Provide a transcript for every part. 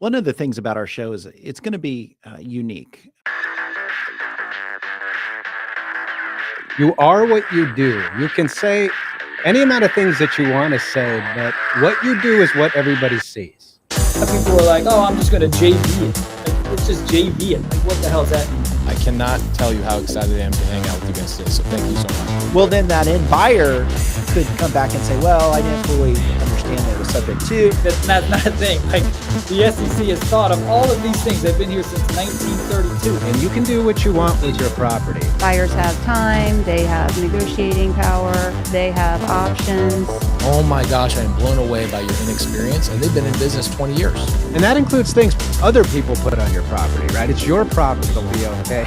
One of the things about our show is it's going to be unique. You are what you do. You can say any amount of things that you want to say, but what you do is what everybody sees. People are like, oh, I'm just going to JV it. Like, let's just JV it. Like, what the hell does that mean? I cannot tell you how excited I am to hang out with you guys today, so thank you so much. Well, then that end buyer could come back and say, well, I didn't fully understand that it was subject to. That's not a thing. Like, the SEC has thought of all of these things. They've been here since 1932. And you can do what you want with your property. Buyers have time, they have negotiating power, they have options. Oh my gosh, I am blown away by your inexperience, and they've been in business 20 years. And that includes things other people put on your property, right? It's your property that'll be okay.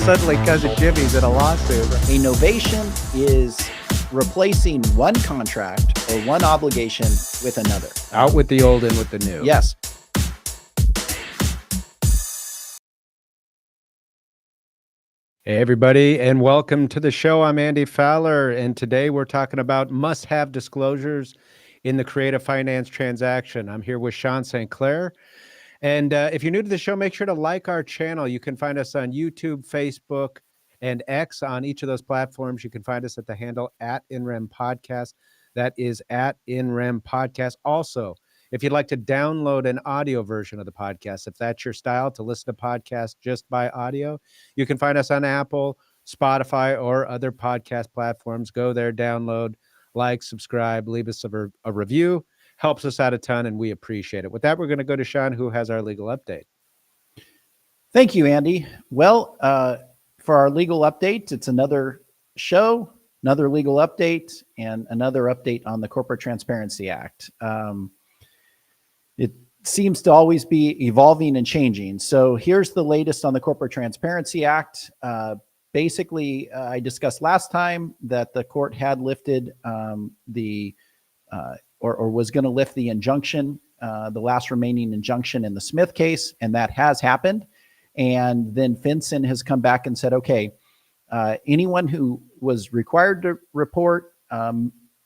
Suddenly, Cousin Jimmy's in a lawsuit. A novation is replacing one contract or one obligation with another. Out with the old, in with the new. Yes. Hey, everybody, and welcome to the show. I'm Andy Fowler, and today we're talking about must-have disclosures in the creative finance transaction. I'm here with Fowler St. Clair. And if you're new to the show, make sure to like our channel. You can find us on YouTube, Facebook, and X. On each of those platforms, you can find us at the handle @InRem Podcast. That is @InRem Podcast. Also, if you'd like to download an audio version of the podcast, if that's your style to listen to podcasts just by audio, you can find us on Apple, Spotify, or other podcast platforms. Go there, download, like, subscribe, leave us a review. Helps us out a ton, and we appreciate it. With that, we're going to go to Sean, who has our legal update. Thank you, Andy. Well, for our legal update, it's another show, another legal update, and another update on the Corporate Transparency Act. It seems to always be evolving and changing. So here's the latest on the Corporate Transparency Act. Basically, I discussed last time that the court had lifted or was going to lift the injunction, the last remaining injunction in the Smith case, and that has happened. And then FinCEN has come back and said, okay, anyone who was required to report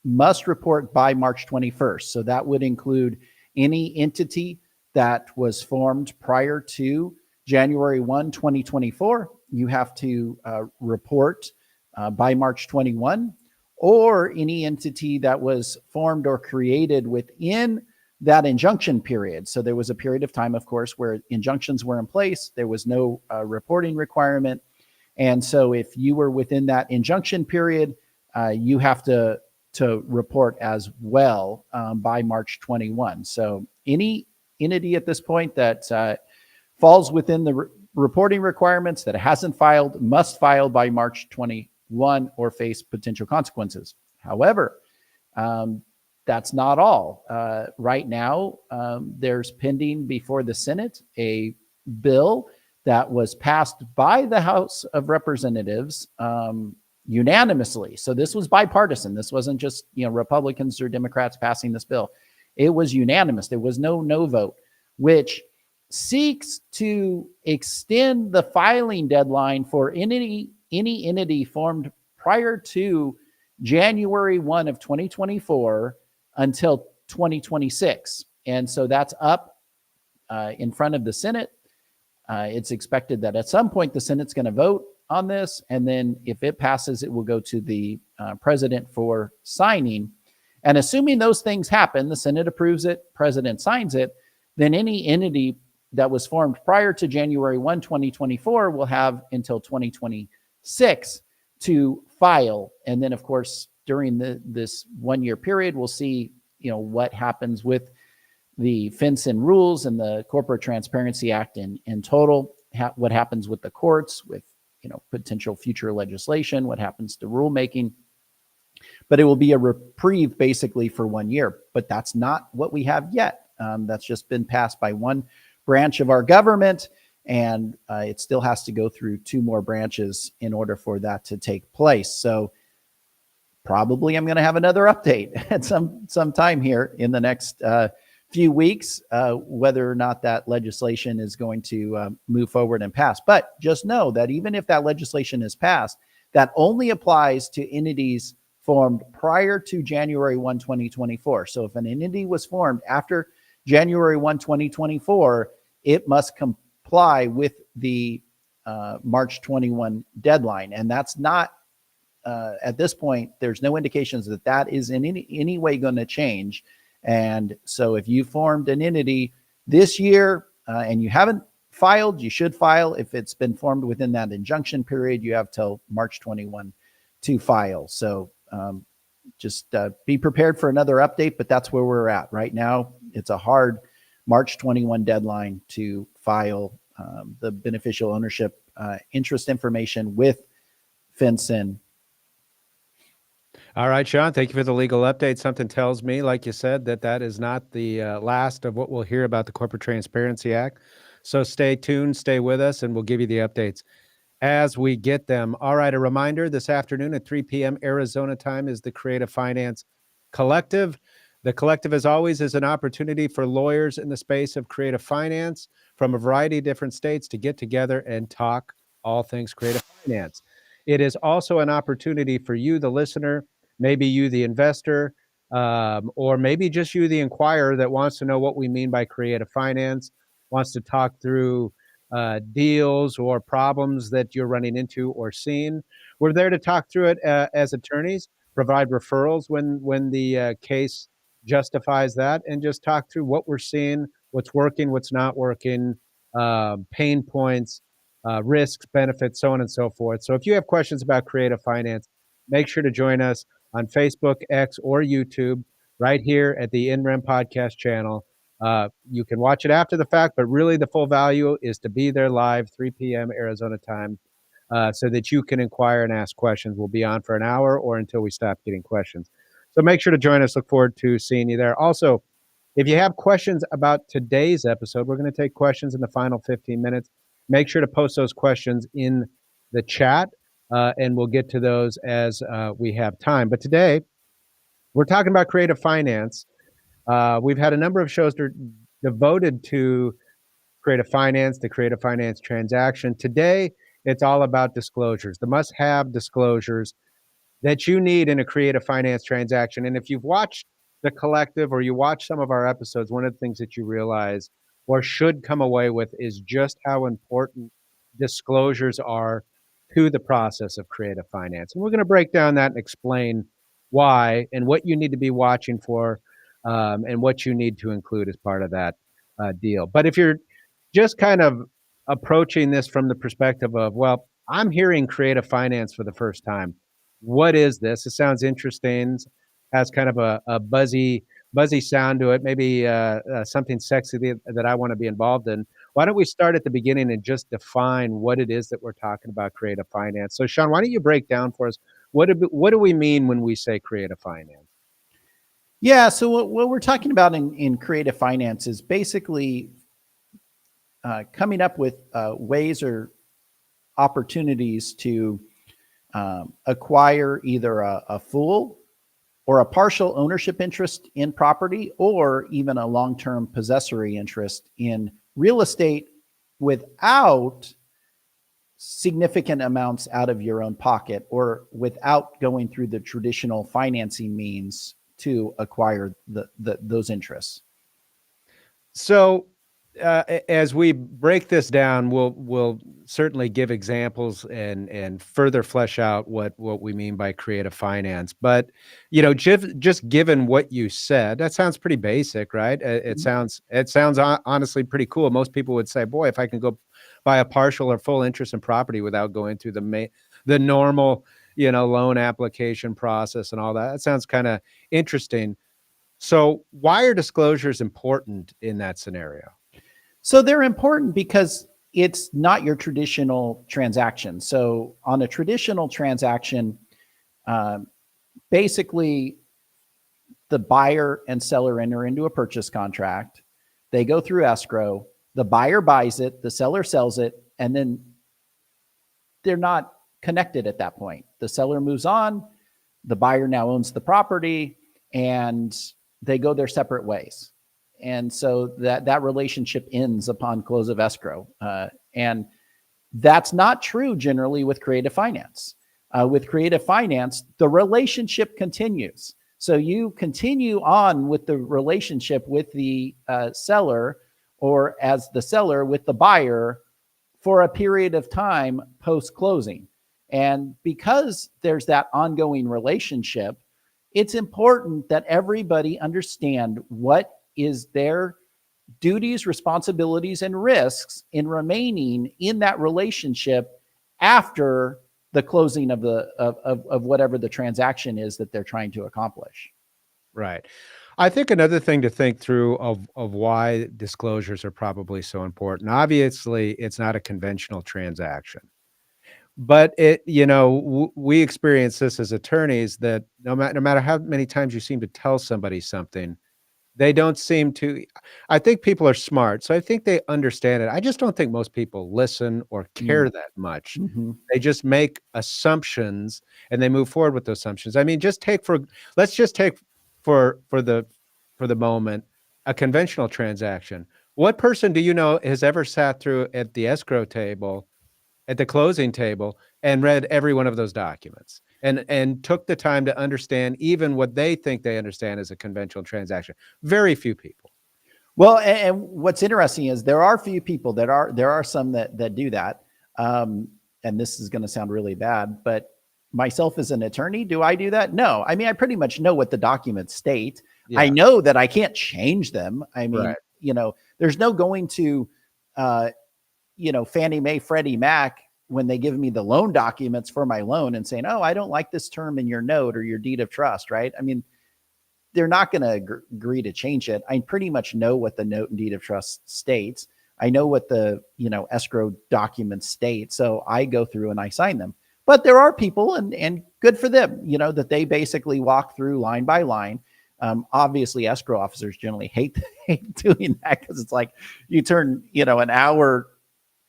must report by March 21st. So that would include any entity that was formed prior to January 1, 2024. You have to report by March 21, or any entity that was formed or created within that injunction period. So there was a period of time, of course, where injunctions were in place. There was no reporting requirement. And so if you were within that injunction period, you have to report as well by March 21. So any entity at this point that falls within the reporting requirements that hasn't filed must file by March 21 or face potential consequences. However, that's not all. Right now, there's pending before the Senate a bill that was passed by the House of Representatives unanimously. So this was bipartisan. This wasn't just Republicans or Democrats passing this bill. It was unanimous. There was no vote, which seeks to extend the filing deadline for any entity formed prior to January 1 of 2024 until 2026. And so that's up in front of the Senate. It's expected that at some point the Senate's going to vote on this. And then if it passes, it will go to the president for signing. And assuming those things happen, the Senate approves it, president signs it, then any entity that was formed prior to January 1, 2024 will have until 2026 to file. And then, of course, during this 1 year period, we'll see what happens with the FinCEN rules and the Corporate Transparency Act in total, what happens with the courts, with potential future legislation, what happens to rulemaking. But it will be a reprieve basically for 1 year. But that's not what we have yet. That's just been passed by one branch of our government, and it still has to go through two more branches in order for that to take place. So probably I'm going to have another update at some time here in the next few weeks, whether or not that legislation is going to move forward and pass. But just know that even if that legislation is passed, that only applies to entities formed prior to January 1, 2024. So if an entity was formed after January 1, 2024, it must comply with the March 21 deadline. And that's not, at this point, there's no indications that that is in any way going to change. And so if you formed an entity this year and you haven't filed, you should file. If it's been formed within that injunction period, you have till March 21 to file. So just be prepared for another update, but that's where we're at right now. It's a hard March 21 deadline to file the beneficial ownership interest information with FinCEN. All right, Sean, thank you for the legal update. Something tells me, like you said, that is not the last of what we'll hear about the Corporate Transparency Act. So stay tuned, stay with us, and we'll give you the updates as we get them. All right, a reminder, this afternoon at 3 p.m. Arizona time is the Creative Finance Collective. The Collective, as always, is an opportunity for lawyers in the space of creative finance from a variety of different states to get together and talk all things creative finance. It is also an opportunity for you, the listener, maybe you, the investor, or maybe just you, the inquirer that wants to know what we mean by creative finance, wants to talk through deals or problems that you're running into or seeing. We're there to talk through it as attorneys, provide referrals when the case justifies that, and just talk through what we're seeing, what's working, what's not working, pain points, risks, benefits, so on and so forth. So if you have questions about creative finance, make sure to join us on Facebook, X, or YouTube right here at the INREM podcast channel. You can watch it after the fact, but really the full value is to be there live, 3 p.m. Arizona time, so that you can inquire and ask questions. We'll be on for an hour or until we stop getting questions. So make sure to join us. Look forward to seeing you there. Also, if you have questions about today's episode, we're going to take questions in the final 15 minutes. Make sure to post those questions in the chat, and we'll get to those as we have time. But today, we're talking about creative finance. We've had a number of shows devoted to creative finance, the creative finance transaction. Today, it's all about disclosures, the must-have disclosures that you need in a creative finance transaction. And if you've watched the Collective or you watch some of our episodes, one of the things that you realize or should come away with is just how important disclosures are to the process of creative finance. And we're going to break down that and explain why and what you need to be watching for, and what you need to include as part of that deal. But if you're just kind of approaching this from the perspective of, well, I'm hearing creative finance for the first time. What is this? It sounds interesting, has kind of a buzzy sound to it, maybe something sexy that I want to be involved in. Why don't we start at the beginning and just define what it is that we're talking about creative finance? So Sean, why don't you break down for us, what do we mean when we say creative finance? Yeah, so what we're talking about in creative finance is basically coming up with ways or opportunities to acquire either a full or a partial ownership interest in property, or even a long-term possessory interest in real estate without significant amounts out of your own pocket, or without going through the traditional financing means to acquire those interests. So as we break this down, we'll certainly give examples and further flesh out what we mean by creative finance. But just given what you said, that sounds pretty basic, right? It sounds honestly pretty cool. Most people would say, "Boy, if I can go buy a partial or full interest in property without going through the normal loan application process and all that, that sounds kind of interesting." So why are disclosures important in that scenario? So they're important because it's not your traditional transaction. So on a traditional transaction, basically the buyer and seller enter into a purchase contract. They go through escrow. The buyer buys it, the seller sells it, and then they're not connected at that point. The seller moves on. The buyer now owns the property, and they go their separate ways. And so that relationship ends upon close of escrow. And that's not true generally with creative finance. With creative finance, the relationship continues. So you continue on with the relationship with the seller, or as the seller with the buyer, for a period of time post-closing. And because there's that ongoing relationship, it's important that everybody understand what is their duties, responsibilities, and risks in remaining in that relationship after the closing of whatever the transaction is that they're trying to accomplish. Right. I think another thing to think through of why disclosures are probably so important. Obviously, it's not a conventional transaction. But we experience this as attorneys, that no matter how many times you seem to tell somebody something, they don't seem to. I think people are smart, so I think they understand it. I just don't think most people listen or care that much. Mm-hmm. They just make assumptions and they move forward with those assumptions. I mean, let's just take for the moment a conventional transaction. What person do you know has ever sat through at the escrow table, at the closing table, and read every one of those documents and took the time to understand even what they think they understand as a conventional transaction? Very few people. Well, and what's interesting is there are few people there are some that do that. And this is going to sound really bad, but myself as an attorney, do I do that? No. I mean, I pretty much know what the documents state. Yeah. I know that I can't change them. I mean, Right. There's no going to, Fannie Mae, Freddie Mac, when they give me the loan documents for my loan and saying, oh, I don't like this term in your note or your deed of trust, right? I mean, they're not going to agree to change it. I pretty much know what the note and deed of trust states. I know what the, escrow documents state. So I go through and I sign them. But there are people, and good for them, that they basically walk through line by line. Obviously, escrow officers generally hate doing that, because it's like you turn, an hour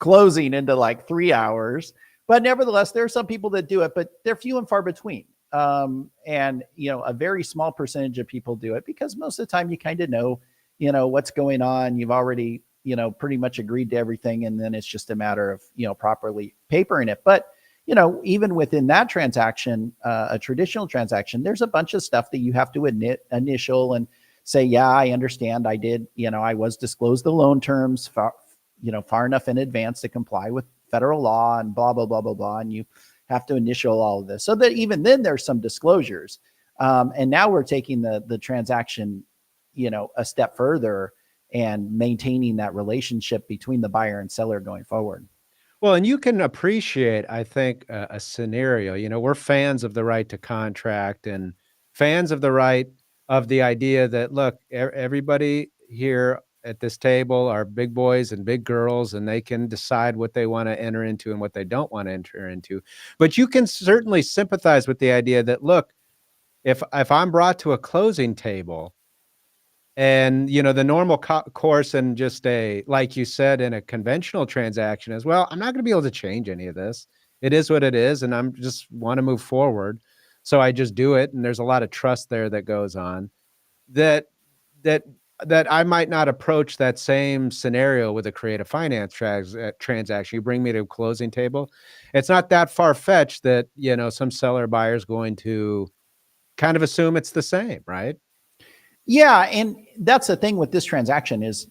closing into like 3 hours. But nevertheless, there are some people that do it, but they're few and far between. And a very small percentage of people do it, because most of the time you kind of know, what's going on. You've already, pretty much agreed to everything. And then it's just a matter of, properly papering it. But, even within that transaction, a traditional transaction, there's a bunch of stuff that you have to initial and say, yeah, I understand. I did, I was disclosed the loan terms far enough in advance to comply with federal law and blah, blah, blah, blah, blah. And you have to initial all of this, so that even then there's some disclosures. And now we're taking the transaction, a step further and maintaining that relationship between the buyer and seller going forward. Well, and you can appreciate, I think, a scenario. We're fans of the right to contract and fans of the idea that, look, everybody here at this table are big boys and big girls, and they can decide what they want to enter into and what they don't want to enter into. But you can certainly sympathize with the idea that, look, if I'm brought to a closing table, and, the normal course, and just like you said, in a conventional transaction as well, I'm not going to be able to change any of this. It is what it is. And I'm just want to move forward. So I just do it. And there's a lot of trust there that goes on, that I might not approach that same scenario with a creative finance transaction. You bring me to a closing table. It's not that far-fetched that, some seller buyer is going to kind of assume it's the same, right? Yeah, and that's the thing with this transaction is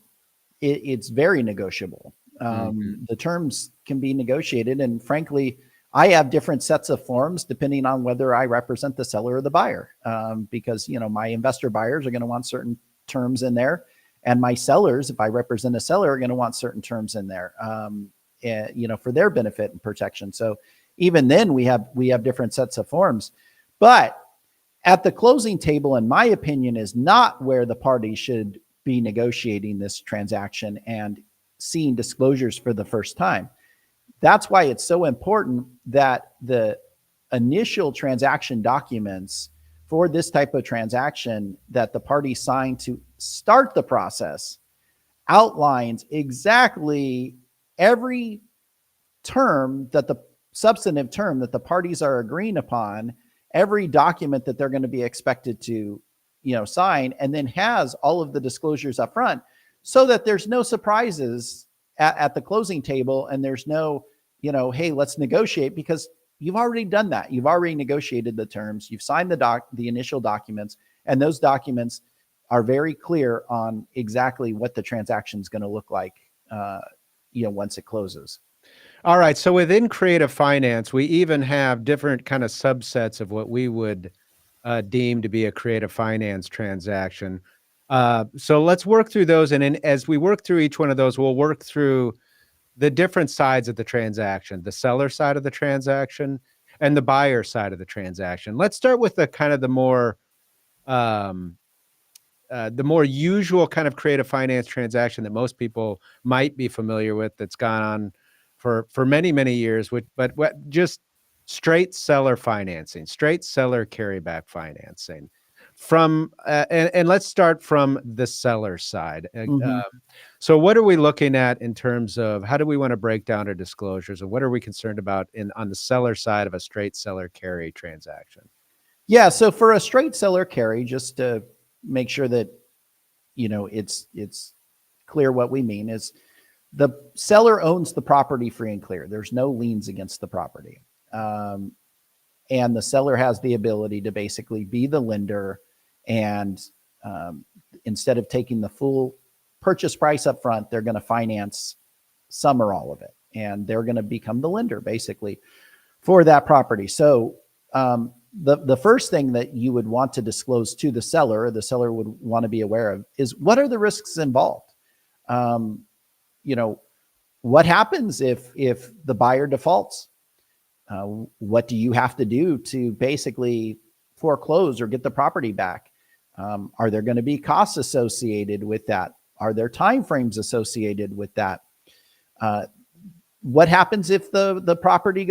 it's very negotiable. The terms can be negotiated, and frankly, I have different sets of forms depending on whether I represent the seller or the buyer, because my investor buyers are going to want certain terms in there, and my sellers, if I represent a seller, are going to want certain terms in there, for their benefit and protection. So even then, we have different sets of forms, but at the closing table, in my opinion, is not where the parties should be negotiating this transaction and seeing disclosures for the first time. That's why it's so important that the initial transaction documents for this type of transaction that the parties sign to start the process outlines exactly every term, that the substantive term that the parties are agreeing upon, every document that they're going to be expected to, sign, and then has all of the disclosures up front, so that there's no surprises at the closing table, and there's no, hey, let's negotiate, because you've already done that. You've already negotiated the terms. You've signed the initial documents, And those documents are very clear on exactly what the transaction is going to look like, once it closes. All right. So within creative finance, we even have different kind of subsets of what we would deem to be a creative finance transaction. So let's work through those. And as we work through each one of those, we'll work through the different sides of the transaction, the seller side of the transaction and the buyer side of the transaction. Let's start with the kind of the more usual kind of creative finance transaction that most people might be familiar with, that's gone on for many, many years, just straight seller financing, straight seller carryback financing. And let's start from the seller side. So what are we looking at in terms of how do we want to break down our disclosures, and what are we concerned about on the seller side of a straight seller carry transaction? Yeah. So for a straight seller carry, just to make sure that, it's clear what we mean, is the seller owns the property free and clear. There's no liens against the property. And the seller has the ability to basically be the lender, and instead of taking the full purchase price up front, they're going to finance some or all of it, and they're going to become the lender basically for that property. So the first thing that you would want to disclose to the seller would want to be aware of, is what are the risks involved? What happens if the buyer defaults? What do you have to do to basically foreclose or get the property back? Are there going to be costs associated with that? Are there timeframes associated with that? What happens if the property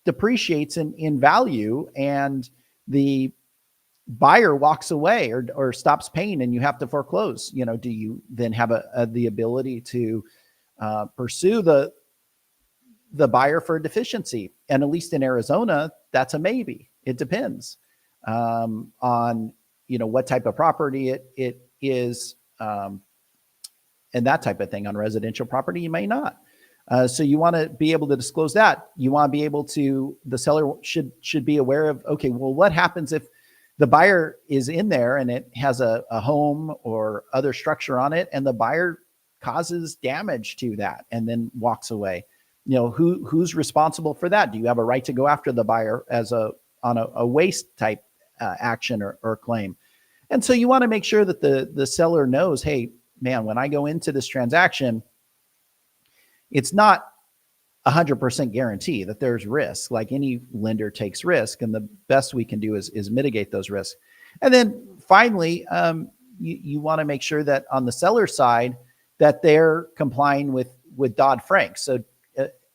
depreciates in value and the buyer walks away or stops paying and you have to foreclose? Do you then have the ability to pursue the buyer for a deficiency? And at least in Arizona, that's a maybe. It depends on what type of property it is, and that type of thing. On residential property, you may not. So you want to be able to disclose that. You want to be able to, the seller should be aware of, okay, well, what happens if the buyer is in there and it has a home or other structure on it, and the buyer causes damage to that and then walks away? Who's responsible for that? Do you have a right to go after the buyer on a waste type action or claim? And so you want to make sure that the seller knows, hey, man, when I go into this transaction, it's not 100% guarantee that there's risk. Like any lender takes risk, and the best we can do is mitigate those risks. And then finally, you want to make sure that on the seller side that they're complying with Dodd-Frank. So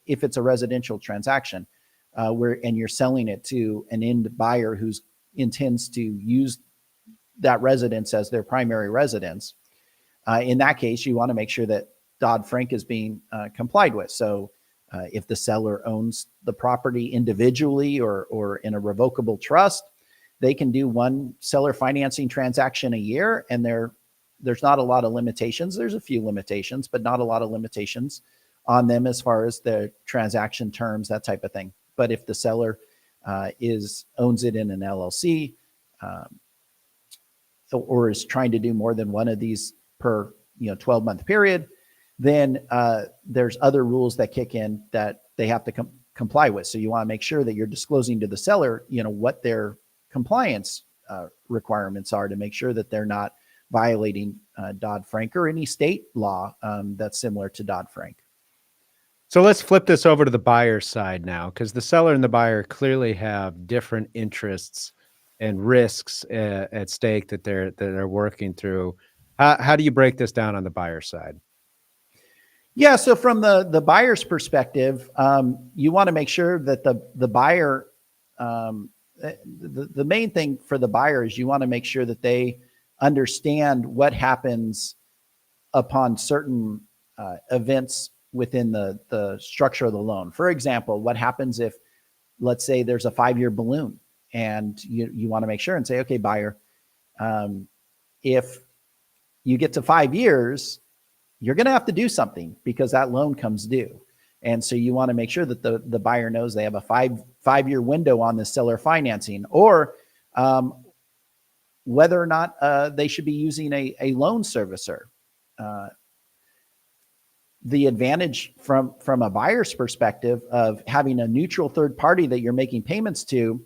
if it's a residential transaction and you're selling it to an end buyer who intends to use that residence as their primary residence, in that case, you want to make sure that Dodd-Frank is being complied with. So if the seller owns the property individually or in a revocable trust, they can do one seller financing transaction a year, and there's not a lot of limitations. There's a few limitations, but not a lot of limitations on them as far as the transaction terms, that type of thing. But if the seller owns it in an LLC, or is trying to do more than one of these per 12-month period, then there's other rules that kick in that they have to comply with. So you want to make sure that you're disclosing to the seller, what their compliance requirements are, to make sure that they're not violating Dodd-Frank or any state law that's similar to Dodd-Frank. So let's flip this over to the buyer side now, because the seller and the buyer clearly have different interests and risks at stake that they're working through. How do you break this down on the buyer side? Yeah, so from the buyer's perspective, you want to make sure that the buyer, the main thing for the buyer is you want to make sure that they understand what happens upon certain events within the structure of the loan. For example, what happens if, let's say, there's a 5-year balloon, and you want to make sure and say, okay, buyer, if you get to 5 years, you're going to have to do something because that loan comes due. And so you want to make sure that the buyer knows they have a five-year window on the seller financing. Or whether or not they should be using a loan servicer. The advantage from a buyer's perspective of having a neutral third party that you're making payments to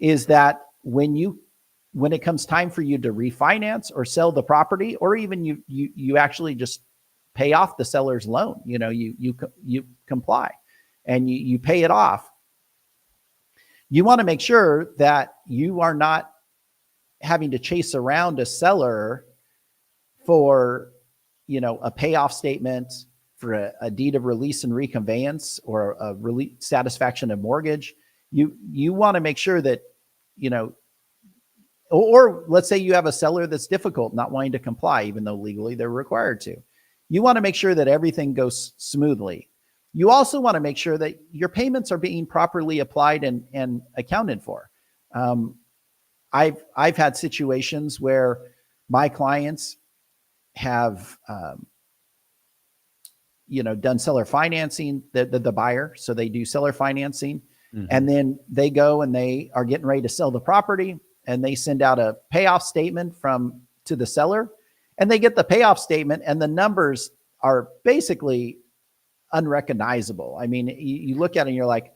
is that when it comes time for you to refinance or sell the property, or even you actually just pay off the seller's loan, you comply and you pay it off. You want to make sure that you are not having to chase around a seller for, a payoff statement, for a deed of release and reconveyance, or a satisfaction of mortgage. You want to make sure that, or let's say you have a seller that's difficult, not wanting to comply, even though legally they're required to. You want to make sure that everything goes smoothly. You also want to make sure that your payments are being properly applied and accounted for. I've had situations where my clients have, done seller financing, the buyer. So they do seller financing, and then they go and they are getting ready to sell the property, and they send out a payoff statement to the seller, and they get the payoff statement, and the numbers are basically unrecognizable. I mean, you look at it and you're like,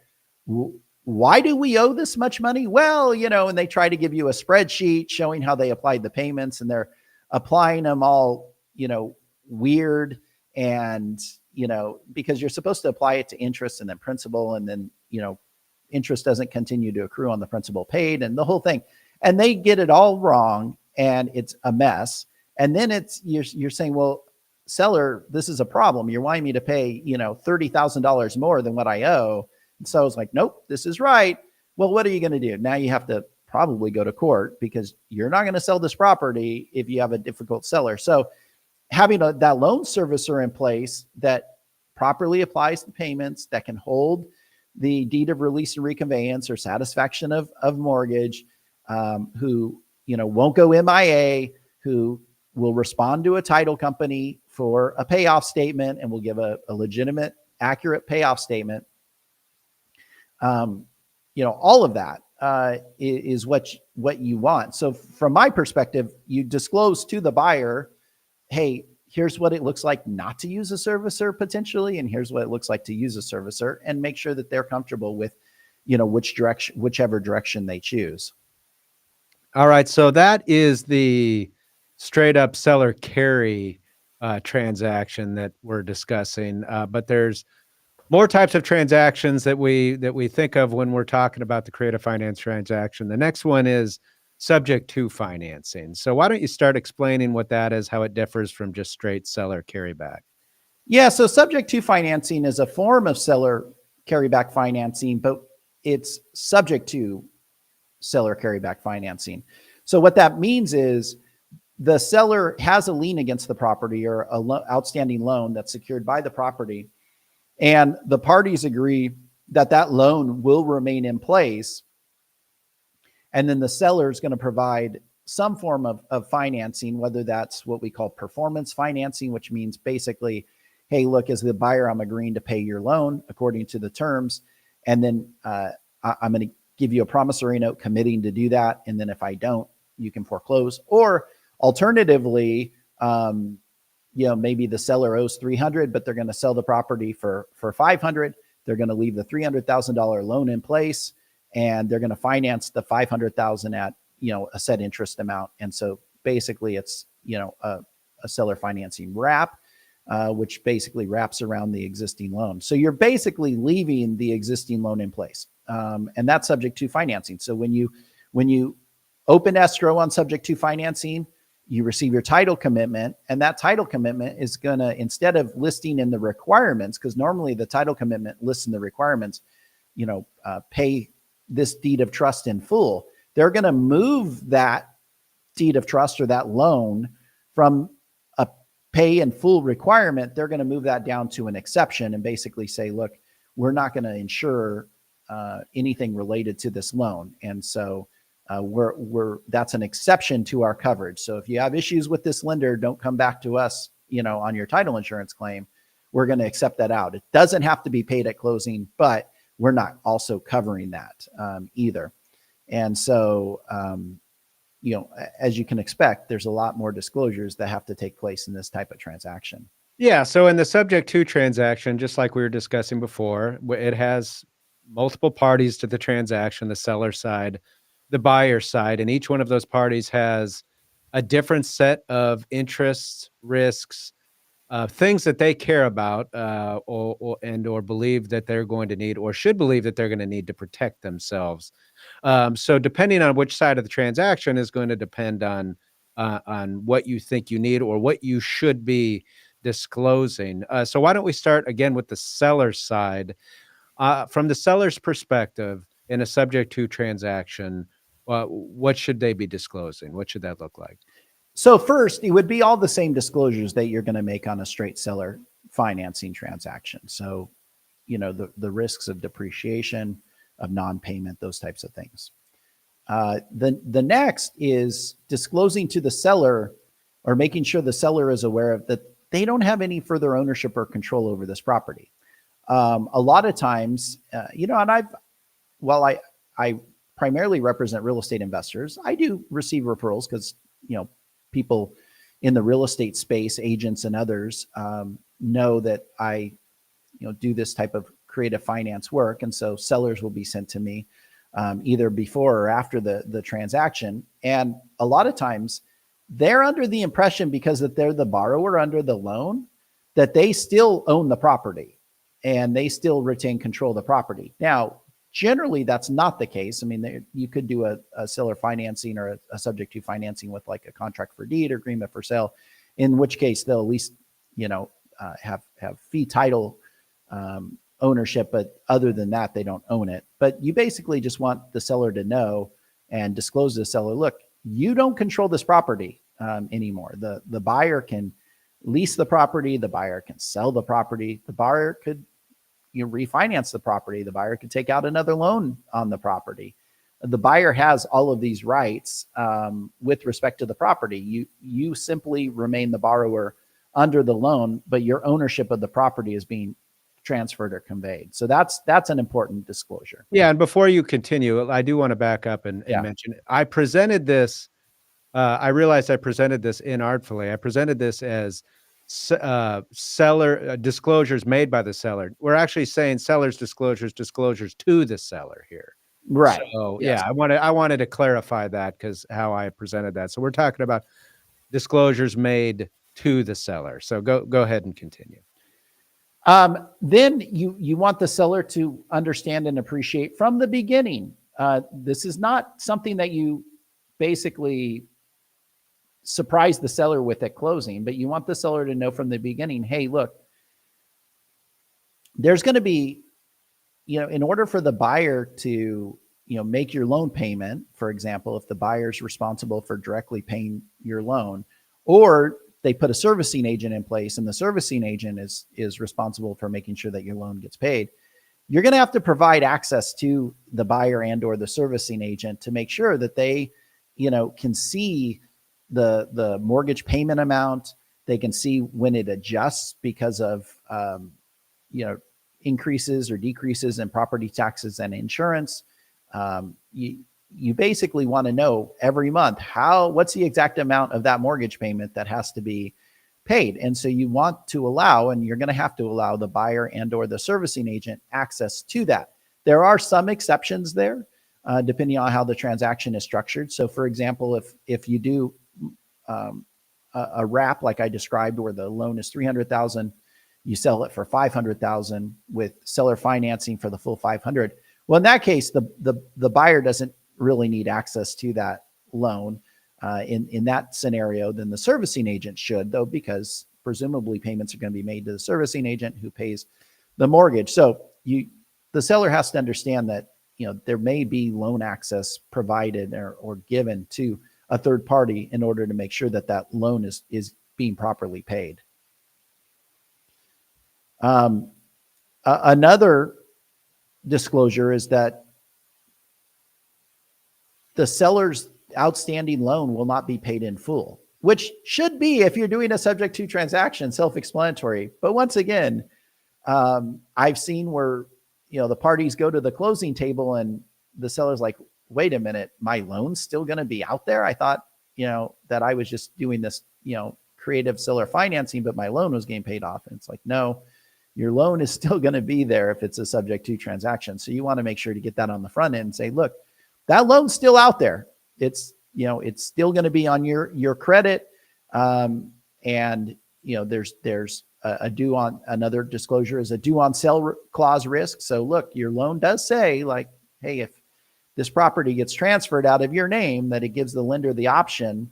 why do we owe this much money? Well, and they try to give you a spreadsheet showing how they applied the payments, and they're applying them all, weird. And, because you're supposed to apply it to interest and then principal, and then, interest doesn't continue to accrue on the principal paid and the whole thing. And they get it all wrong, and it's a mess. And then you're saying, well, seller, this is a problem. You're wanting me to pay, $30,000 more than what I owe. And so I was like, nope, this is right. Well, what are you going to do? Now you have to probably go to court, because you're not going to sell this property if you have a difficult seller. So having that loan servicer in place that properly applies the payments, that can hold the deed of release and reconveyance or satisfaction of mortgage, who, won't go MIA, who will respond to a title company for a payoff statement and will give a legitimate, accurate payoff statement. All of that is what you want. So from my perspective, you disclose to the buyer, hey, here's what it looks like not to use a servicer potentially, and here's what it looks like to use a servicer, and make sure that they're comfortable with, whichever direction they choose. All right. So that is the straight up seller carry transaction that we're discussing. But there's more types of transactions that we think of when we're talking about the creative finance transaction. The next one is subject to financing. So why don't you start explaining what that is, how it differs from just straight seller carryback? Yeah. So subject to financing is a form of seller carryback financing, but it's subject to seller carryback financing. So what that means is the seller has a lien against the property, or outstanding loan that's secured by the property, and the parties agree that loan will remain in place. And then the seller is going to provide some form of financing, whether that's what we call performance financing, which means basically, hey, look, as the buyer, I'm agreeing to pay your loan according to the terms. And then I'm going to give you a promissory note committing to do that. And then if I don't, you can foreclose. Or alternatively, maybe the seller owes $300, but they're going to sell the property for $500. They're going to leave the $300,000 loan in place, and they're going to finance the $500,000 at, a set interest amount. And so basically it's, a seller financing wrap, which basically wraps around the existing loan. So you're basically leaving the existing loan in place. And that's subject to financing. So when you open escrow on subject to financing, you receive your title commitment, and that title commitment is going to, instead of listing in the requirements, because normally the title commitment lists in the requirements, pay this deed of trust in full. They're going to move that deed of trust or that loan from a pay in full requirement. They're going to move that down to an exception and basically say, look, we're not going to insure anything related to this loan. And so that's an exception to our coverage. So if you have issues with this lender, don't come back to us, on your title insurance claim. We're going to accept that out. It doesn't have to be paid at closing, but we're not also covering that either. And so, as you can expect, there's a lot more disclosures that have to take place in this type of transaction. Yeah. So in the subject to transaction, just like we were discussing before, it has multiple parties to the transaction, the seller side, the buyer side, and each one of those parties has a different set of interests, risks, things that they care about, or believe that they're going to need, or should believe that they're going to need to protect themselves. So depending on which side of the transaction is going to depend on what you think you need or what you should be disclosing. So why don't we start again with the seller side? From the seller's perspective, in a subject to transaction, what should they be disclosing? What should that look like? So first, it would be all the same disclosures that you're going to make on a straight seller financing transaction. So, the risks of depreciation, of non-payment, those types of things. The next is disclosing to the seller, or making sure the seller is aware of that they don't have any further ownership or control over this property. A lot of times, and while I primarily represent real estate investors, I do receive referrals because, people in the real estate space, agents and others, know that I, do this type of creative finance work. And so sellers will be sent to me either before or after the transaction. And a lot of times they're under the impression, because that they're the borrower under the loan, that they still own the property and they still retain control of the property. Now, generally, that's not the case. I mean, you could do a seller financing or a subject to financing with like a contract for deed or agreement for sale, in which case they'll at least, have fee title ownership. But other than that, they don't own it. But you basically just want the seller to know and disclose to the seller, look, you don't control this property anymore. The buyer can lease the property. The buyer can sell the property. The buyer could refinance the property. The buyer could take out another loan on the property. The buyer has all of these rights with respect to the property. You simply remain the borrower under the loan, but your ownership of the property is being transferred or conveyed. So that's an important disclosure. Yeah, and before you continue, I do want to back up and mention, I presented this. I realized I presented this inartfully. I presented this as seller disclosures made by the seller. We're actually saying seller's disclosures to the seller here. Right. So yes. yeah, I wanted to clarify that, because how I presented that. So we're talking about disclosures made to the seller. So go ahead and continue. Then you want the seller to understand and appreciate from the beginning. This is not something that you basically surprise the seller with at closing, but you want the seller to know from the beginning, hey, look, there's going to be, in order for the buyer to, make your loan payment, for example, if the buyer's responsible for directly paying your loan, or they put a servicing agent in place and the servicing agent is responsible for making sure that your loan gets paid, you're going to have to provide access to the buyer and or the servicing agent to make sure that they, can see the mortgage payment amount. They can see when it adjusts because of, increases or decreases in property taxes and insurance. You basically want to know every month what's the exact amount of that mortgage payment that has to be paid. And so you want to allow, and you're going to have to allow the buyer and or the servicing agent access to that. There are some exceptions there, depending on how the transaction is structured. So for example, if you do a wrap like I described, where the loan is $300,000, you sell it for $500,000 with seller financing for the full $500,000. Well, in that case, the buyer doesn't really need access to that loan. In that scenario, then the servicing agent should, though, because presumably payments are going to be made to the servicing agent who pays the mortgage. So the seller has to understand that there may be loan access provided or given to a third party in order to make sure that that loan is being properly paid. Another disclosure is that the seller's outstanding loan will not be paid in full, which should be, if you're doing a subject to transaction, self-explanatory. But once again, I've seen where, the parties go to the closing table and the seller's like, wait a minute, my loan's still going to be out there? I thought, that I was just doing this, creative seller financing, but my loan was getting paid off. And it's like, no, your loan is still going to be there if it's a subject to transaction. So you want to make sure to get that on the front end and say, look, that loan's still out there. It's, it's still going to be on your credit. And there's a due on, another disclosure is a due on sale clause risk. So look, your loan does say like, hey, if this property gets transferred out of your name, that it gives the lender the option,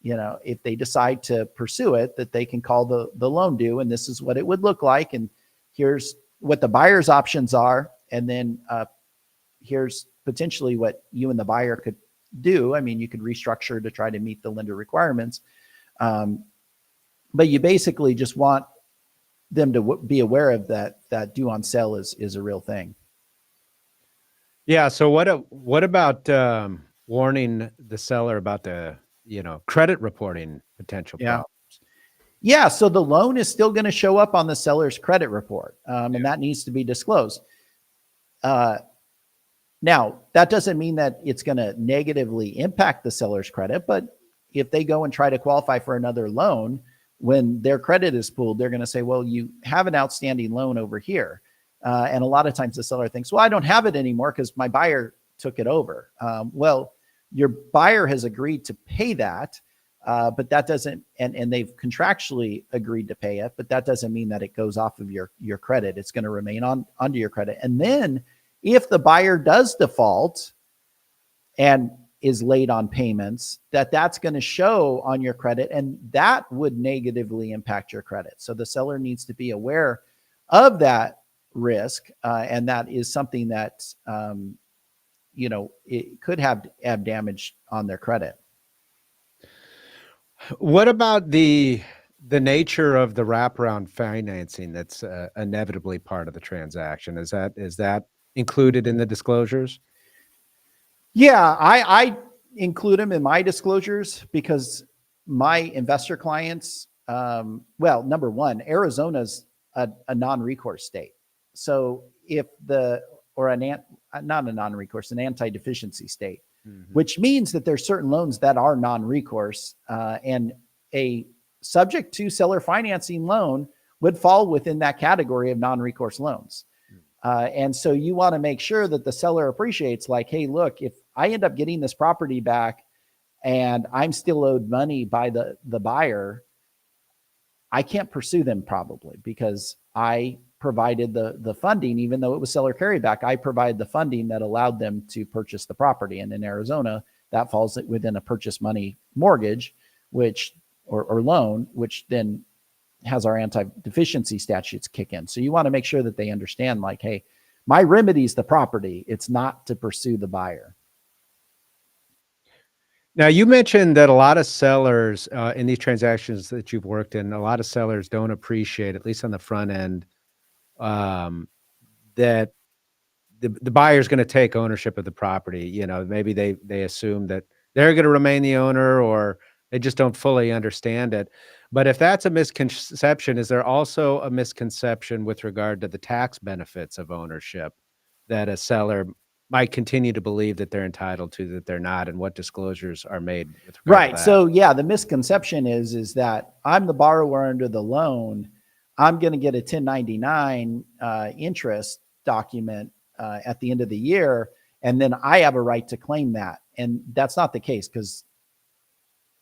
if they decide to pursue it, that they can call the loan due, and this is what it would look like. And here's what the buyer's options are. And then here's potentially what you and the buyer could do. I mean, you could restructure to try to meet the lender requirements. But you basically just want them to be aware of that due on sale is a real thing. Yeah. So what about warning the seller about the credit reporting potential problems? Yeah. So the loan is still going to show up on the seller's credit report, and that needs to be disclosed. Now, that doesn't mean that it's going to negatively impact the seller's credit, but if they go and try to qualify for another loan, when their credit is pooled, they're going to say, well, you have an outstanding loan over here. And a lot of times the seller thinks, well, I don't have it anymore because my buyer took it over. Well, your buyer has agreed to pay that, but that doesn't, and they've contractually agreed to pay it, but that doesn't mean that it goes off of your credit. It's going to remain under your credit. And then if the buyer does default and is late on payments, that's going to show on your credit, and that would negatively impact your credit. So the seller needs to be aware of that risk, and that is something that it could have damage on their credit. What about the nature of the wraparound financing that's inevitably part of the transaction? Is that included in the disclosures? Yeah, I include them in my disclosures because my investor clients, well, number one, Arizona's a non-recourse state. So if not a non-recourse, an anti-deficiency state, which means that there's certain loans that are non-recourse, and a subject to seller financing loan would fall within that category of non-recourse loans. And so you want to make sure that the seller appreciates like, hey, look, if I end up getting this property back and I'm still owed money by the buyer, I can't pursue them probably because I provided the funding, even though it was seller carryback, I provided the funding that allowed them to purchase the property. And in Arizona, that falls within a purchase money mortgage, or loan, which then has our anti-deficiency statutes kick in. So you want to make sure that they understand like, hey, my remedy is the property. It's not to pursue the buyer. Now, you mentioned that a lot of sellers in these transactions that you've worked in, a lot of sellers don't appreciate, at least on the front end, that the buyer's going to take ownership of the property. Maybe they assume that they're going to remain the owner, or they just don't fully understand it. But if that's a misconception, is there also a misconception with regard to the tax benefits of ownership that a seller might continue to believe that they're entitled to, that they're not, and what disclosures are made with regard to that? So yeah, the misconception is that I'm the borrower under the loan. I'm going to get a 1099 interest document at the end of the year, and then I have a right to claim that. And that's not the case, because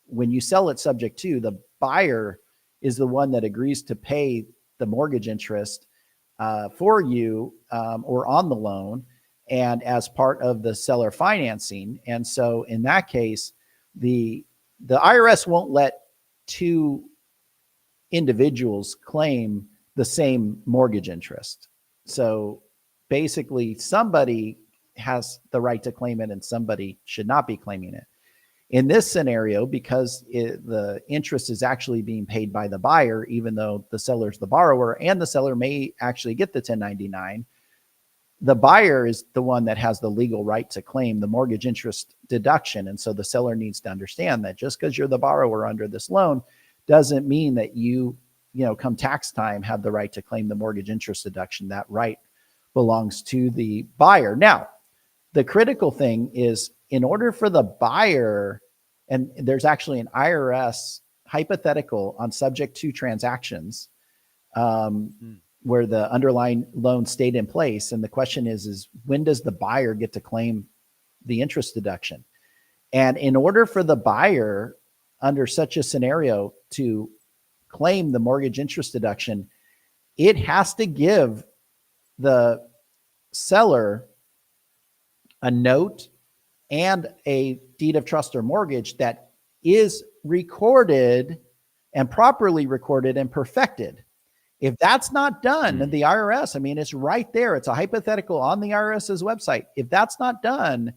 when you sell it subject to, the buyer is the one that agrees to pay the mortgage interest for you or on the loan, and as part of the seller financing. And so in that case, the IRS won't let two individuals claim the same mortgage interest. So basically somebody has the right to claim it and somebody should not be claiming it. In this scenario, because the interest is actually being paid by the buyer, even though the seller's the borrower, and the seller may actually get the 1099, the buyer is the one that has the legal right to claim the mortgage interest deduction. And so the seller needs to understand that just because you're the borrower under this loan doesn't mean that you come tax time, have the right to claim the mortgage interest deduction. That right belongs to the buyer. Now, the critical thing is in order for the buyer, and there's actually an IRS hypothetical on subject to transactions where the underlying loan stayed in place. And the question is when does the buyer get to claim the interest deduction? And in order for the buyer under such a scenario to claim the mortgage interest deduction, it has to give the seller a note and a deed of trust or mortgage that is recorded and properly recorded and perfected. If that's not done, then the IRS, I mean, it's right there. It's a hypothetical on the IRS's website. If that's not done,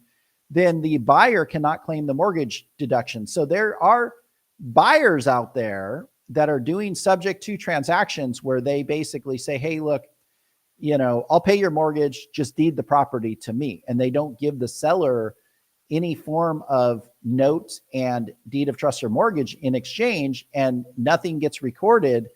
then the buyer cannot claim the mortgage deduction. So there are buyers out there that are doing subject to transactions where they basically say, hey, look, I'll pay your mortgage, just deed the property to me. And they don't give the seller any form of note and deed of trust or mortgage in exchange, and nothing gets recorded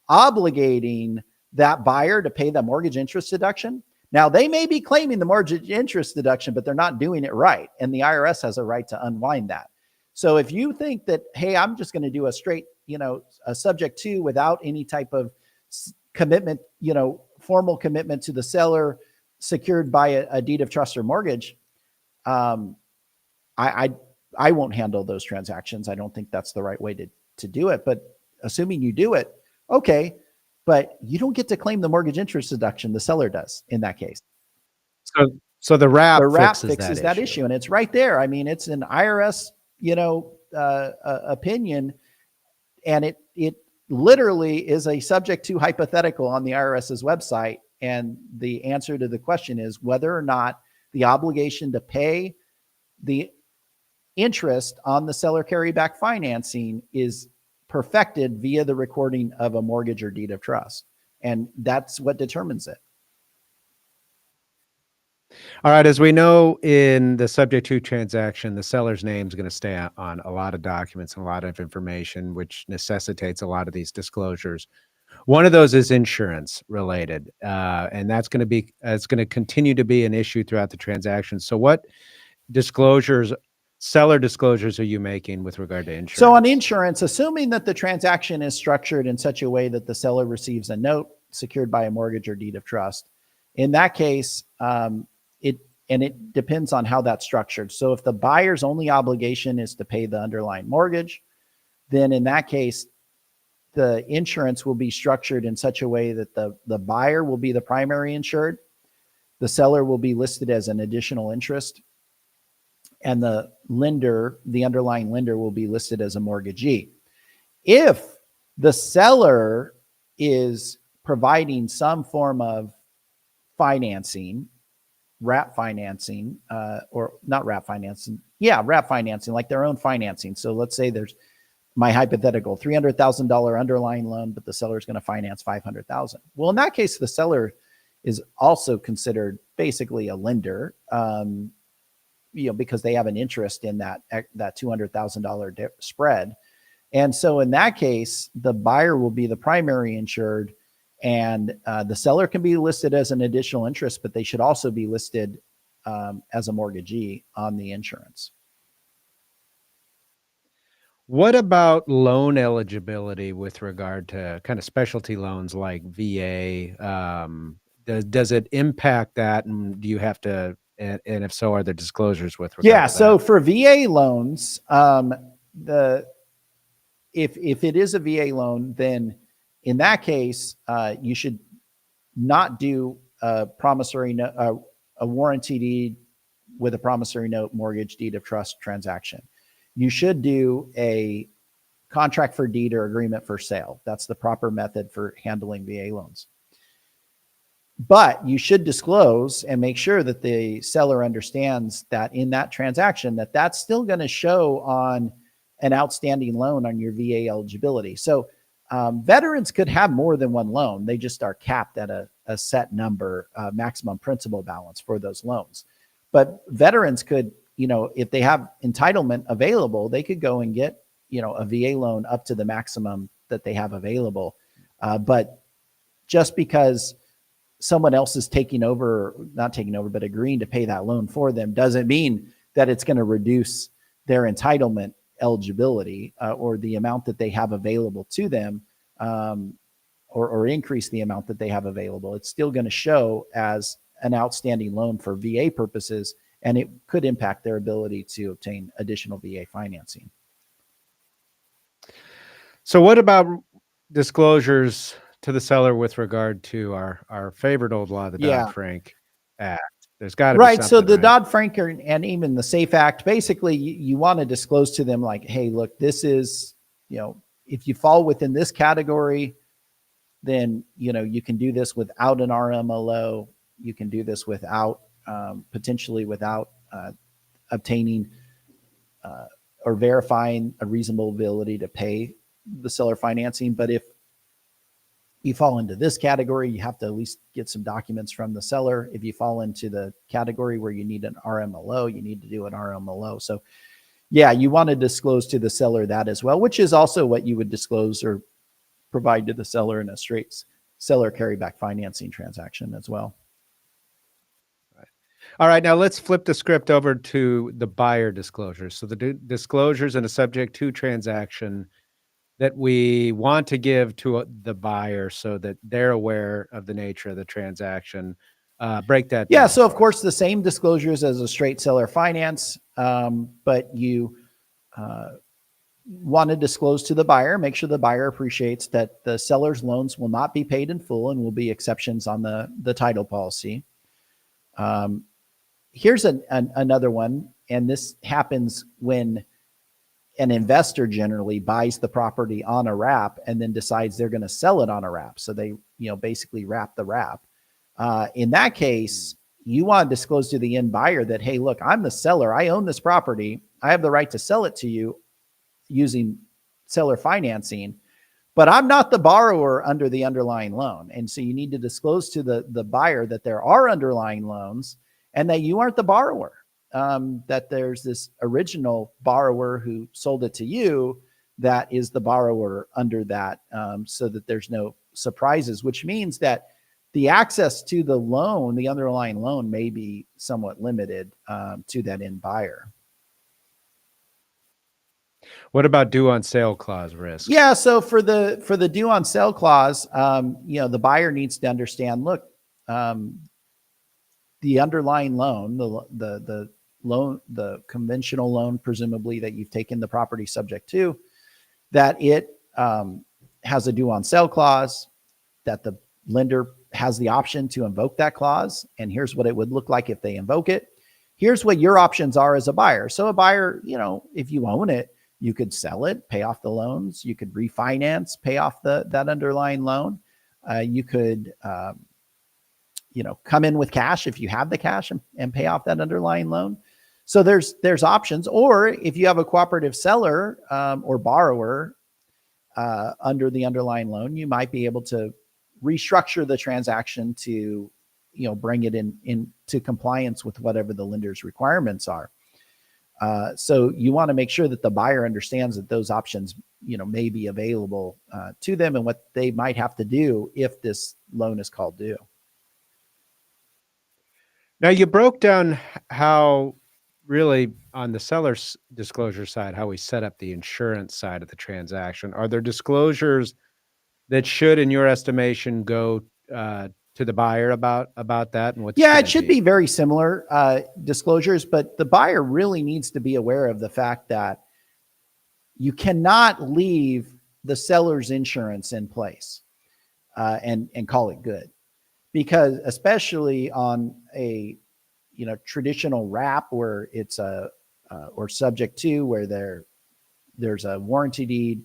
obligating that buyer to pay the mortgage interest deduction. Now, they may be claiming the mortgage interest deduction, but they're not doing it right. And the IRS has a right to unwind that. So if you think that, hey, I'm just going to do a straight, a subject to without any type of commitment, formal commitment to the seller secured by a deed of trust or mortgage, I won't handle those transactions. I don't think that's the right way to do it. But assuming you do it, okay, but you don't get to claim the mortgage interest deduction. The seller does in that case. So the wrap fixes that issue, and it's right there. I mean, it's an IRS, opinion, and it literally is a subject to hypothetical on the IRS's website. And the answer to the question is whether or not the obligation to pay the interest on the seller carryback financing is perfected via the recording of a mortgage or deed of trust. And that's what determines it. All right. As we know, in the subject to transaction, the seller's name is going to stay on a lot of documents and a lot of information, which necessitates a lot of these disclosures. One of those is insurance related, and that's going to be, it's going to continue to be an issue throughout the transaction. So what seller disclosures are you making with regard to insurance? So on insurance, assuming that the transaction is structured in such a way that the seller receives a note secured by a mortgage or deed of trust, in that case, it depends on how that's structured. So if the buyer's only obligation is to pay the underlying mortgage, then in that case, the insurance will be structured in such a way that the buyer will be the primary insured, the seller will be listed as an additional interest, and the lender, the underlying lender, will be listed as a mortgagee. If the seller is providing some form of financing, wrap financing, or not wrap financing, wrap financing, like their own financing. So let's say there's my hypothetical $300,000 underlying loan, but the seller is going to finance $500,000. Well, in that case, the seller is also considered basically a lender, because they have an interest in that $200,000 spread. And so in that case, the buyer will be the primary insured, and the seller can be listed as an additional interest, but they should also be listed as a mortgagee on the insurance. What about loan eligibility with regard to kind of specialty loans like VA? Does it impact that? And do you have to, and if so, are there disclosures with regard to that? So for VA loans, if it is a VA loan, then in that case, you should not do a promissory note, a warranty deed with a promissory note, mortgage, deed of trust transaction. You should do a contract for deed or agreement for sale. That's the proper method for handling VA loans. But you should disclose and make sure that the seller understands that in that transaction, that's still going to show on an outstanding loan on your VA eligibility. So veterans could have more than one loan. They just are capped at a set number, maximum principal balance for those loans. But veterans could, if they have entitlement available, they could go and get, a VA loan up to the maximum that they have available. But just because someone else is not taking over, but agreeing to pay that loan for them doesn't mean that it's going to reduce their entitlement eligibility or the amount that they have available to them, or increase the amount that they have available. It's still going to show as an outstanding loan for VA purposes, and it could impact their ability to obtain additional VA financing. So what about disclosures to the seller with regard to our favorite old law, the Yeah. Dodd-Frank Act? There's got to be Right. So something, the right? Dodd-Frank and even the SAFE Act, basically you want to disclose to them like, hey, look, this is, if you fall within this category, then, you can do this without an RMLO. You can do this without, potentially without obtaining or verifying a reasonable ability to pay the seller financing. But if you fall into this category, you have to at least get some documents from the seller. If you fall into the category where you need an RMLO, you need to do an RMLO. So yeah, you want to disclose to the seller that as well, which is also what you would disclose or provide to the seller in a straight seller carryback financing transaction as well. All right, now let's flip the script over to the buyer disclosures. So the disclosures in a subject to transaction that we want to give to the buyer so that they're aware of the nature of the transaction. Break that Yeah, down so of for us. course the same disclosures as a straight seller finance, but you want to disclose to the buyer, make sure the buyer appreciates that the seller's loans will not be paid in full and will be exceptions on the title policy. Here's another one, and this happens when an investor generally buys the property on a wrap and then decides they're going to sell it on a wrap. So they, basically wrap the wrap. In that case, you want to disclose to the end buyer that, hey, look, I'm the seller. I own this property. I have the right to sell it to you using seller financing, but I'm not the borrower under the underlying loan. And so you need to disclose to the buyer that there are underlying loans and that you aren't the borrower, that there's this original borrower who sold it to you that is the borrower under that, so that there's no surprises, which means that the access to the loan, the underlying loan, may be somewhat limited to that end buyer. What about due on sale clause risk? Yeah, so for the due on sale clause, the buyer needs to understand, look, the underlying loan, the loan, the conventional loan, presumably that you've taken the property subject to, that it has a due on sale clause, that the lender has the option to invoke that clause. And here's what it would look like if they invoke it. Here's what your options are as a buyer. So a buyer, if you own it, you could sell it, pay off the loans. You could refinance, pay off that underlying loan. You could, come in with cash if you have the cash and pay off that underlying loan. So there's options. Or if you have a cooperative seller or borrower under the underlying loan, you might be able to restructure the transaction to, bring it into compliance with whatever the lender's requirements are. So you want to make sure that the buyer understands that those options, may be available to them and what they might have to do if this loan is called due. Now you broke down how really on the seller's disclosure side, how we set up the insurance side of the transaction. Are there disclosures that should, in your estimation, go to the buyer about that? And what's Yeah, it should be very similar disclosures, but the buyer really needs to be aware of the fact that you cannot leave the seller's insurance in place and call it good, because especially on a traditional wrap where it's or subject to where there's a warranty deed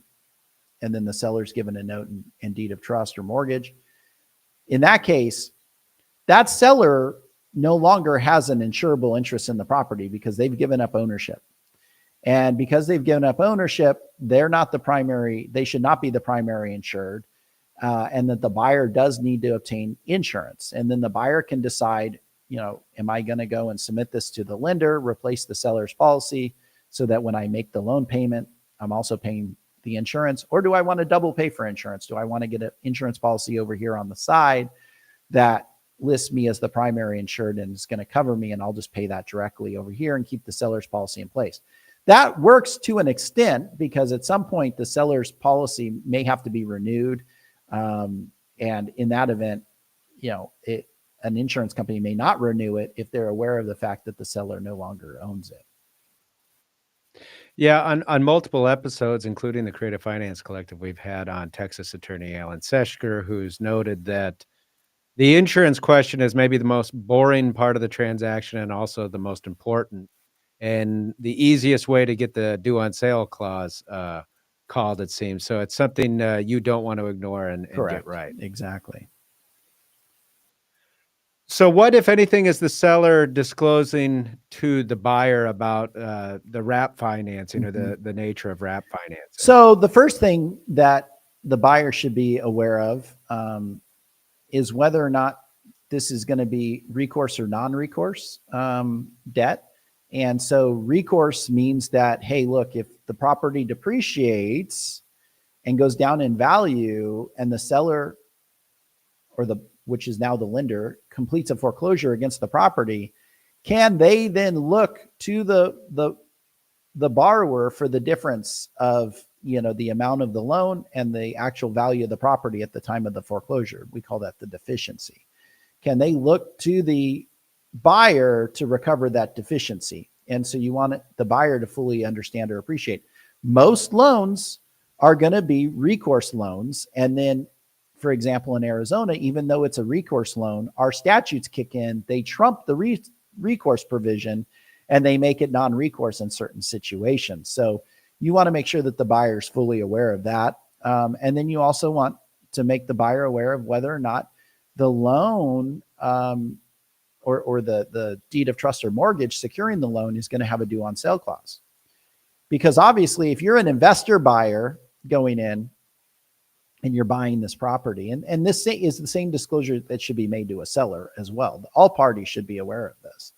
and then the seller's given a note and deed of trust or mortgage. In that case, that seller no longer has an insurable interest in the property because they've given up ownership. And because they've given up ownership, they're not the primary, they should not be the primary insured. And that the buyer does need to obtain insurance. And then the buyer can decide, am I going to go and submit this to the lender, replace the seller's policy so that when I make the loan payment, I'm also paying the insurance? Or do I want to double pay for insurance? Do I want to get an insurance policy over here on the side that lists me as the primary insured and is going to cover me, and I'll just pay that directly over here and keep the seller's policy in place. That works to an extent, because at some point the seller's policy may have to be renewed. And in that event, an insurance company may not renew it if they're aware of the fact that the seller no longer owns it. Yeah, on multiple episodes, including the Creative Finance Collective, we've had on Texas attorney Alan Seschker, who's noted that the insurance question is maybe the most boring part of the transaction and also the most important, and the easiest way to get the due on sale clause called, it seems. So it's something you don't want to ignore and get right. Exactly. So what, if anything, is the seller disclosing to the buyer about the wrap financing or the nature of wrap financing? So the first thing that the buyer should be aware of is whether or not this is going to be recourse or non-recourse debt. And so recourse means that, hey, look, if the property depreciates and goes down in value and the seller, or which is now the lender, completes a foreclosure against the property, can they then look to the borrower for the difference of, the amount of the loan and the actual value of the property at the time of the foreclosure? We call that the deficiency. Can they look to the buyer to recover that deficiency? And so you want the buyer to fully understand or appreciate. Most loans are going to be recourse loans. And then, for example, in Arizona, even though it's a recourse loan, our statutes kick in, they trump the recourse provision, and they make it non-recourse in certain situations. So you want to make sure that the buyer is fully aware of that. And then you also want to make the buyer aware of whether or not the loan or the deed of trust or mortgage securing the loan is going to have a due on sale clause. Because obviously, if you're an investor buyer going in and you're buying this property, and this is the same disclosure that should be made to a seller as well. All parties should be aware of this.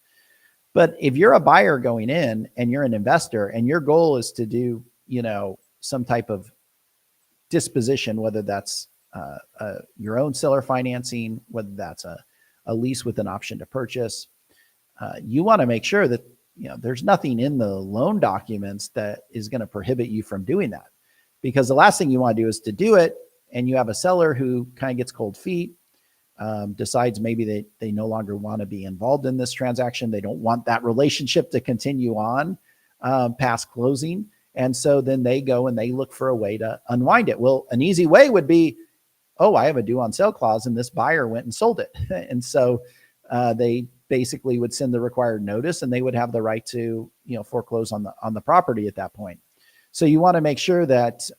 But if you're a buyer going in and you're an investor and your goal is to do, some type of disposition, whether that's your own seller financing, whether that's a lease with an option to purchase, you want to make sure that, there's nothing in the loan documents that is going to prohibit you from doing that. Because the last thing you want to do is to do it, and you have a seller who kind of gets cold feet, decides maybe they no longer want to be involved in this transaction. They don't want that relationship to continue on past closing. And so then they go and they look for a way to unwind it. Well, an easy way would be, oh, I have a due on sale clause and this buyer went and sold it. And so they basically would send the required notice, and they would have the right to, foreclose on the property at that point. So you want to make sure that,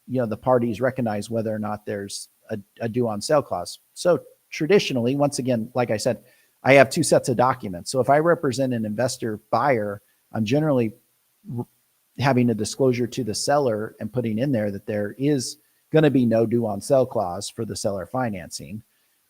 the parties recognize whether or not there's a due on sale clause. So traditionally, once again, like I said, I have two sets of documents. So if I represent an investor buyer, I'm generally having a disclosure to the seller and putting in there that there is going to be no due on sale clause for the seller financing.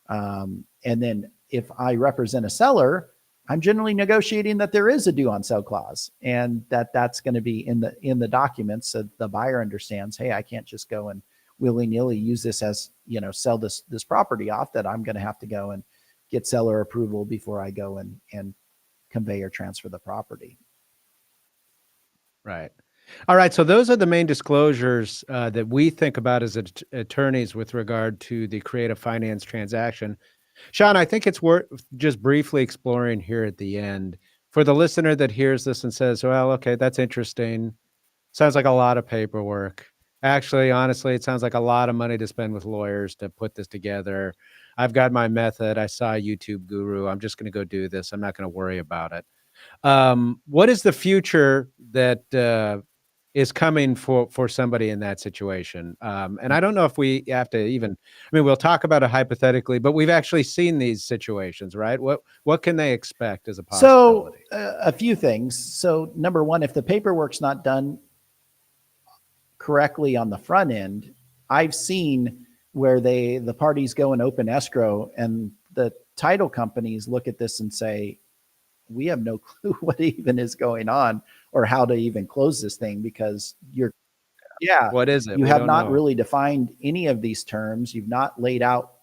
And then if I represent a seller, I'm generally negotiating that there is a due on sale clause, and that's going to be in the documents, so the buyer understands, hey, I can't just go and willy-nilly use this as, sell this property off, that I'm going to have to go and get seller approval before I go and convey or transfer the property. Right. All right. So those are the main disclosures that we think about as attorneys with regard to the creative finance transaction. Sean, I think it's worth just briefly exploring here at the end for the listener that hears this and says, well, okay, that's interesting. Sounds like a lot of paperwork. Actually, honestly, it sounds like a lot of money to spend with lawyers to put this together. I've got my method. I saw a YouTube guru. I'm just going to go do this. I'm not going to worry about it. What is the future that is coming for somebody in that situation? And I don't know if we have to even, we'll talk about it hypothetically, but we've actually seen these situations, right? What can they expect as a possibility? So a few things. So number one, if the paperwork's not done correctly on the front end, I've seen where the parties go and open escrow, and the title companies look at this and say, we have no clue what even is going on or how to even close this thing, because what is it? You have not really defined any of these terms. You've not laid out,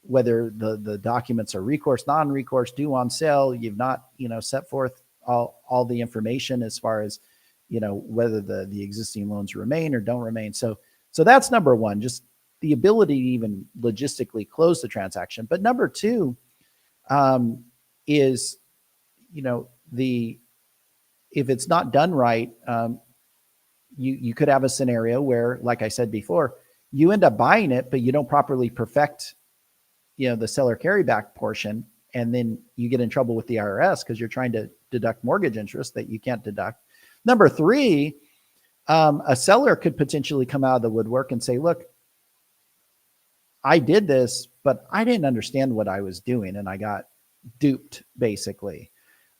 whether the documents are recourse, non-recourse, due on sale. You've not, set forth all the information as far as, whether the existing loans remain or don't remain. So that's number one, just the ability to even logistically close the transaction. But number two is, if it's not done right, you could have a scenario where, like I said before, you end up buying it, but you don't properly perfect, the seller carryback portion, and then you get in trouble with the IRS because you're trying to deduct mortgage interest that you can't deduct. Number three, a seller could potentially come out of the woodwork and say, look, I did this, but I didn't understand what I was doing, and I got duped, basically.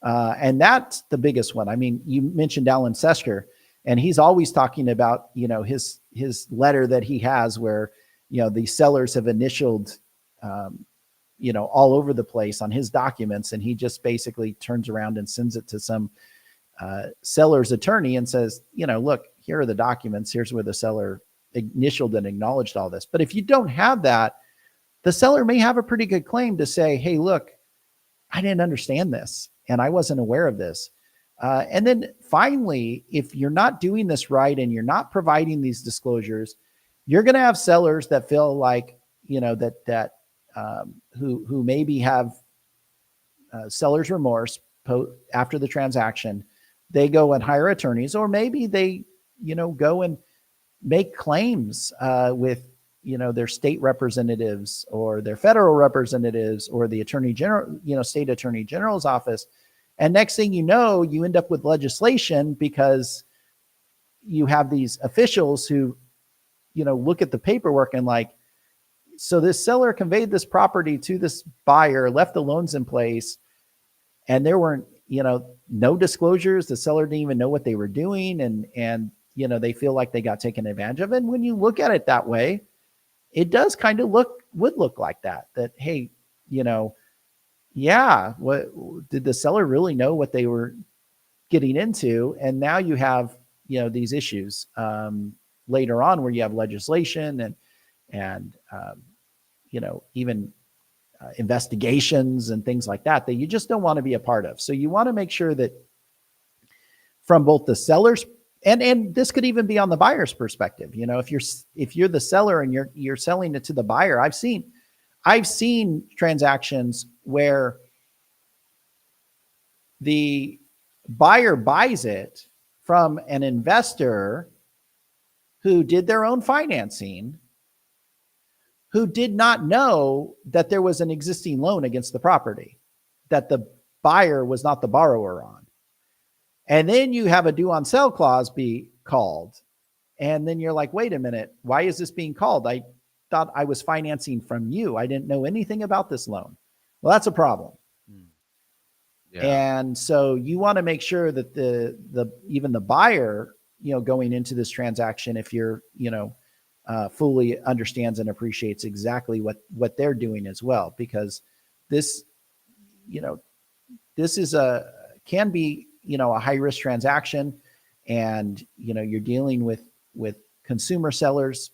And that's the biggest one. I mean, you mentioned Alan Sesker, and he's always talking about, his letter that he has where, the sellers have initialed, all over the place on his documents. And he just basically turns around and sends it to some seller's attorney and says, look, here are the documents. Here's where the seller initialed and acknowledged all this. But if you don't have that, the seller may have a pretty good claim to say, hey, look, I didn't understand this and I wasn't aware of this. And then finally, if you're not doing this right and you're not providing these disclosures, you're going to have sellers that feel like, who maybe have seller's remorse after the transaction. They go and hire attorneys, or maybe they, go and make claims with, their state representatives or their federal representatives or the attorney general, state attorney general's office. And next thing you know, you end up with legislation because you have these officials who, look at the paperwork and like, so this seller conveyed this property to this buyer, left the loans in place, and there weren't, no disclosures. The seller didn't even know what they were doing. And they feel like they got taken advantage of. And when you look at it that way, it does kind of would look like that, hey, yeah, what did the seller really know what they were getting into? And now you have, these issues later on where you have legislation and even investigations and things like that you just don't want to be a part of. So you want to make sure that from both the sellers and this could even be on the buyer's perspective. If you're the seller and you're selling it to the buyer, I've seen transactions where the buyer buys it from an investor who did their own financing, who did not know that there was an existing loan against the property that the buyer was not the borrower on. And then you have a due on sale clause be called. And then you're like, wait a minute, why is this being called? I thought I was financing from you. I didn't know anything about this loan. Well, that's a problem. Yeah. And so you want to make sure that even the buyer, going into this transaction, if you're, fully understands and appreciates exactly what they're doing as well, because this, this is can be, a high risk transaction, and, you're dealing with consumer sellers,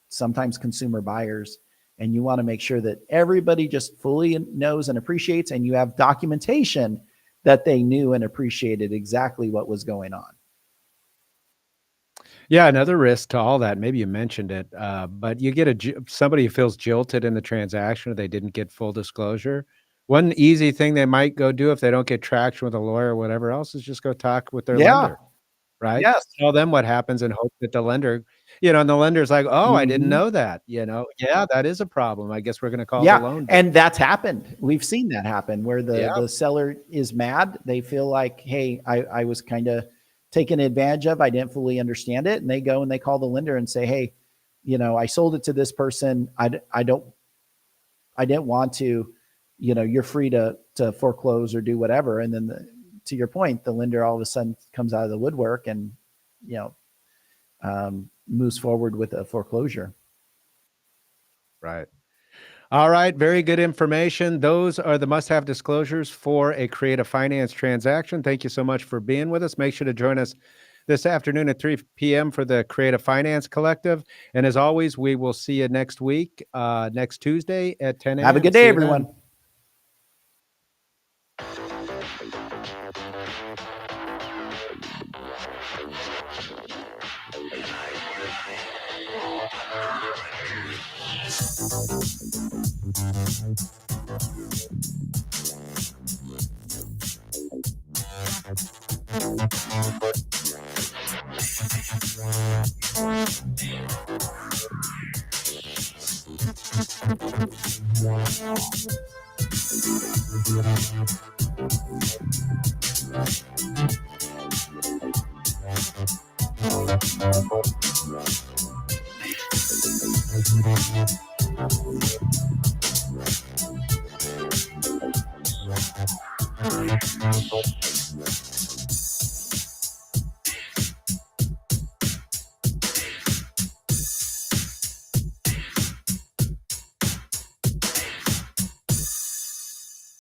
sometimes consumer buyers, and you want to make sure that everybody just fully knows and appreciates, and you have documentation that they knew and appreciated exactly what was going on. Yeah, another risk to all that, maybe you mentioned it, but you get somebody who feels jilted in the transaction, or they didn't get full disclosure. One easy thing they might go do if they don't get traction with a lawyer or whatever else is just go talk with their lender, right? Yes. Tell them what happens and hope that the lender, and the lender's like, oh, I didn't know that, yeah, that is a problem. I guess we're going to call the loan. And that's happened. We've seen that happen where the seller is mad. They feel like, hey, I was kind of taken advantage of. I didn't fully understand it. And they go and they call the lender and say, hey, I sold it to this person. I didn't want to, you're free to foreclose or do whatever. And then to your point, the lender all of a sudden comes out of the woodwork and, moves forward with a foreclosure. Right. All right. Very good information. Those are the must-have disclosures for a creative finance transaction. Thank you so much for being with us. Make sure to join us this afternoon at 3 p.m. for the Creative Finance Collective. And as always, we will see you next week, next Tuesday at 10 a.m. Have a good See day, you then. everyone.